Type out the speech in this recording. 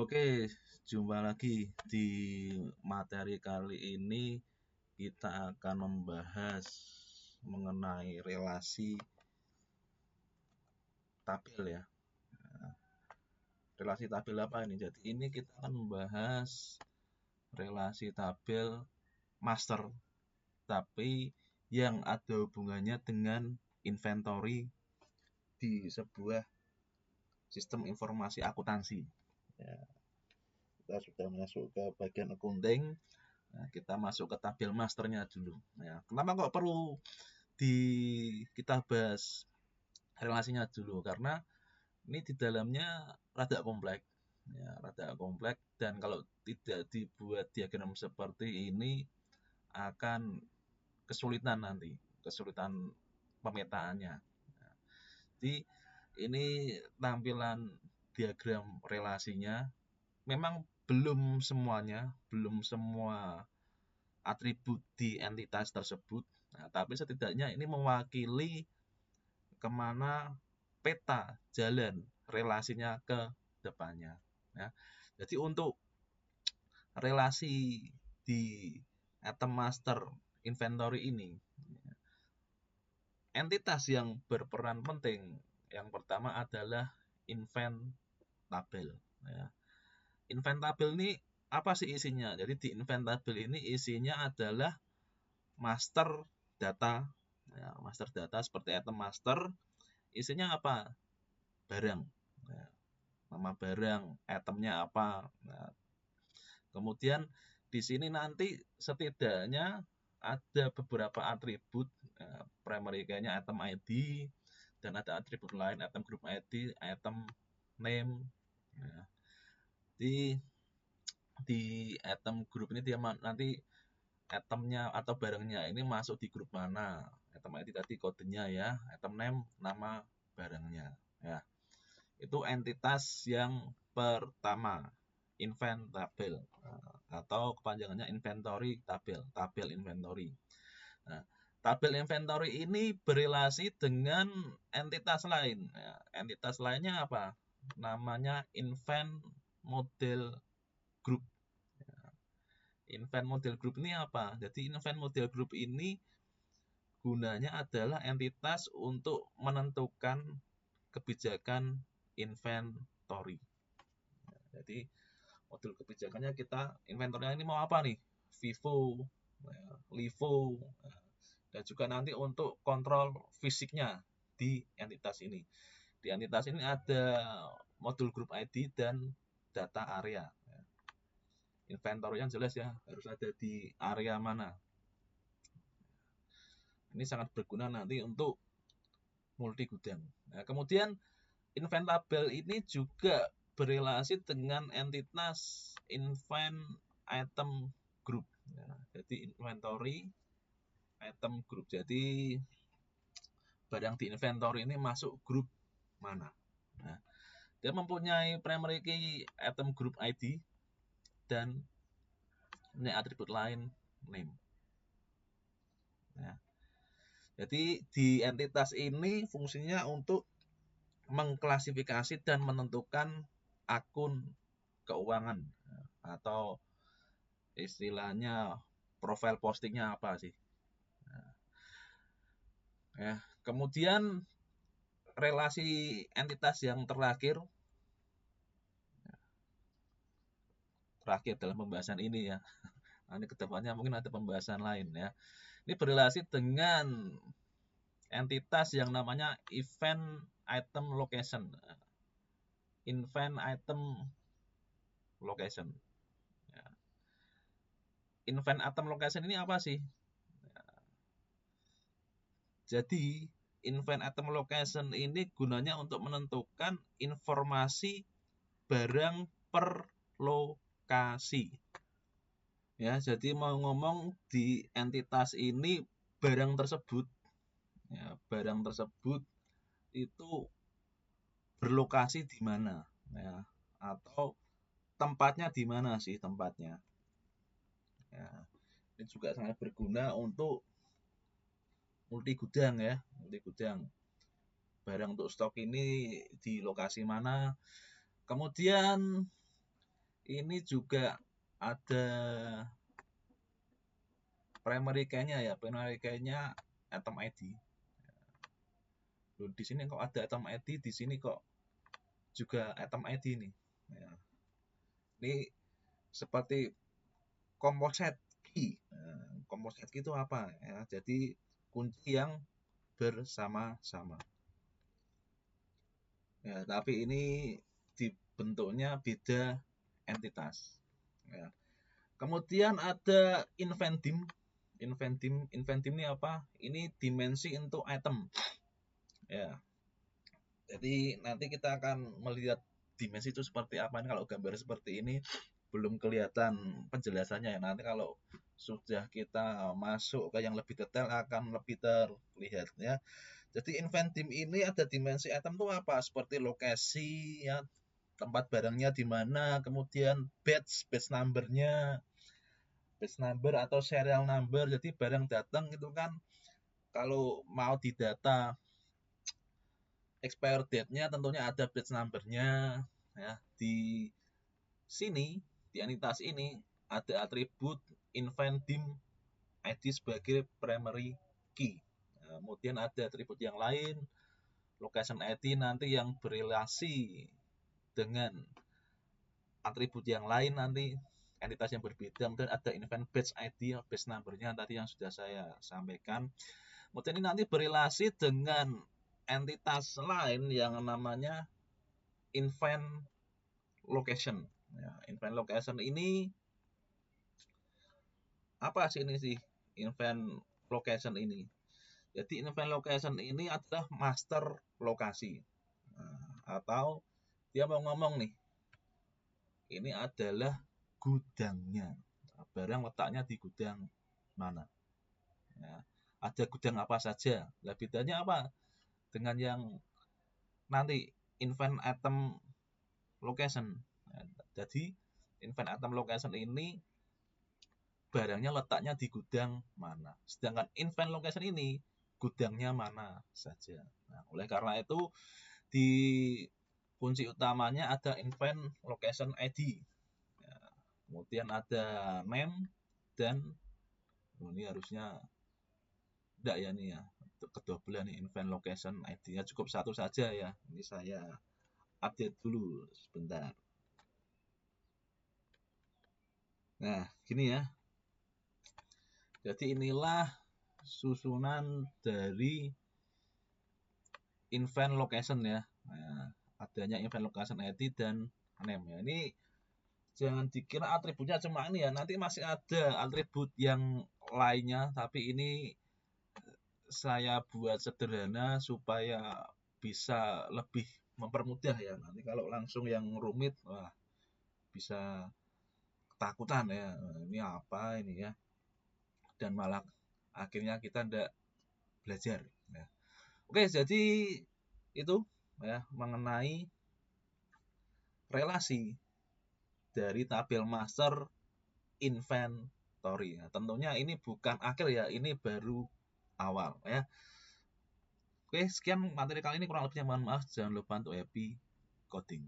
Oke, jumpa lagi di materi kali ini kita akan membahas mengenai relasi tabel ya. Relasi tabel apa ini? Jadi ini kita akan membahas relasi tabel master tapi yang ada hubungannya dengan inventory di sebuah sistem informasi akuntansi. Ya, kita sudah masuk ke bagian accounting. Nah, kita masuk ke tabel masternya dulu. Ya, kenapa kok perlu kita bahas relasinya dulu? Karena ini di dalamnya rada kompleks. Ya, rada kompleks dan kalau tidak dibuat diagram seperti ini akan kesulitan nanti, kesulitan pemetaannya. Nah, jadi ini tampilan diagram relasinya memang belum semua atribut di entitas tersebut. Nah, tapi setidaknya ini mewakili kemana peta jalan relasinya ke depannya. Ya. Jadi untuk relasi di item master inventory ini, entitas yang berperan penting yang pertama adalah inventabel. Ya. Inventabel ini apa sih isinya? Jadi di inventabel ini isinya adalah master data. Ya, master data seperti item master, isinya apa? Barang. Ya, nama barang, itemnya apa. Nah, kemudian di sini nanti setidaknya ada beberapa atribut primary key-nya item ID dan ada atribut lain item group ID, item name. Ya. Di item group ini dia nanti itemnya atau barangnya ini masuk di grup mana. Item ID tadi kodenya ya, item name nama barangnya. Ya. Itu entitas yang pertama, inventabel atau kepanjangannya inventory tabel, tabel inventory. Nah, tabel inventory ini berelasi dengan entitas lain. Ya, entitas lainnya apa? Namanya invent model group. Invent model group ini apa? Jadi invent model group ini gunanya adalah entitas untuk menentukan kebijakan inventory. Jadi modul kebijakannya kita inventory ini mau apa nih? Vivo, LIFO, dan juga nanti untuk kontrol fisiknya di entitas ini. Di entitas ini ada modul group ID dan data area. Inventory yang jelas ya, harus ada di area mana. Ini sangat berguna nanti untuk multi gudang. Nah, kemudian inventabel ini juga berelasi dengan entitas invent item group. Nah, jadi inventory item group. Jadi barang di inventory ini masuk grup mana. Nah, dia mempunyai primary key item group ID dan punya atribut lain name. Nah, jadi di entitas ini fungsinya untuk mengklasifikasi dan menentukan akun keuangan atau istilahnya profil postingnya apa sih. Nah, ya. Kemudian relasi entitas yang terakhir dalam pembahasan ini ya. Nanti kedepannya mungkin ada pembahasan lain ya. Ini berrelasi dengan entitas yang namanya event item location. Event item location. Ya. Event item location ini apa sih? Ya. Jadi event item location ini gunanya untuk menentukan informasi barang per lokasi. Ya, jadi mau ngomong di entitas ini barang tersebut itu berlokasi di mana ya, atau tempatnya di mana sih tempatnya. Ya, ini juga sangat berguna untuk multi gudang ya, multi gudang. Barang untuk stok ini di lokasi mana. Kemudian ini juga ada primary key-nya ya, primary key-nya atom ID. Loh, di sini kok ada atom ID, di sini kok juga atom ID nih. Ya. Ini seperti composite key. Composite key itu apa? Ya, jadi kunci yang bersama-sama. Ya, tapi ini dibentuknya beda entitas. Ya. Kemudian ada inventim. Inventim ini apa? Ini dimensi untuk atom. Ya. Jadi nanti kita akan melihat dimensi itu seperti apa. Ini kalau gambar seperti ini belum kelihatan penjelasannya ya. Nanti kalau sudah kita masuk ke yang lebih detail akan lebih terlihat ya. Jadi inventim ini ada dimensi atom itu apa? Seperti lokasi ya, tempat barangnya di mana, kemudian batch numbernya, batch number atau serial number. Jadi barang datang itu kan kalau mau didata expire date-nya tentunya ada batch numbernya ya. Di sini di entitas ini ada atribut inventim ID sebagai primary key. Kemudian ada atribut yang lain, location ID nanti yang berrelasi dengan atribut yang lain nanti entitas yang berbeda. Kemudian ada invent batch ID, batch number-nya tadi yang sudah saya sampaikan. Kemudian ini nanti berrelasi dengan entitas lain yang namanya invent location. Ya, invent location ini apa sih ini sih? Invent location ini. Jadi invent location ini adalah master lokasi. Atau dia mau ngomong nih, ini adalah gudangnya. Barang letaknya di gudang mana. Ya, ada gudang apa saja. Nah, bedanya apa dengan yang nanti invent item location. Nah, jadi invent item location ini barangnya letaknya di gudang mana. Sedangkan invent location ini gudangnya mana saja. Nah, oleh karena itu di kunci utamanya ada invent location ID. Ya, kemudian ada name dan ini harusnya enggak ya nih ya. Kedobelan nih invent location ID-nya cukup satu saja ya. Ini saya update dulu sebentar. Nah, gini ya. Jadi inilah susunan dari invent location ya. Nah, adanya invent location ID dan name ya. Ini jangan dikira atributnya cuma ini ya. Nanti masih ada atribut yang lainnya, tapi ini saya buat sederhana supaya bisa lebih mempermudah ya. Nanti kalau langsung yang rumit, wah bisa ketakutan ya. Ini apa ini ya? Dan malah akhirnya kita tidak belajar. Ya. Oke, jadi itu ya mengenai relasi dari tabel master inventory. Nah, tentunya ini bukan akhir ya, ini baru awal ya. Oke, sekian materi kali ini, kurang lebihnya mohon maaf. Jangan lupa untuk happy coding.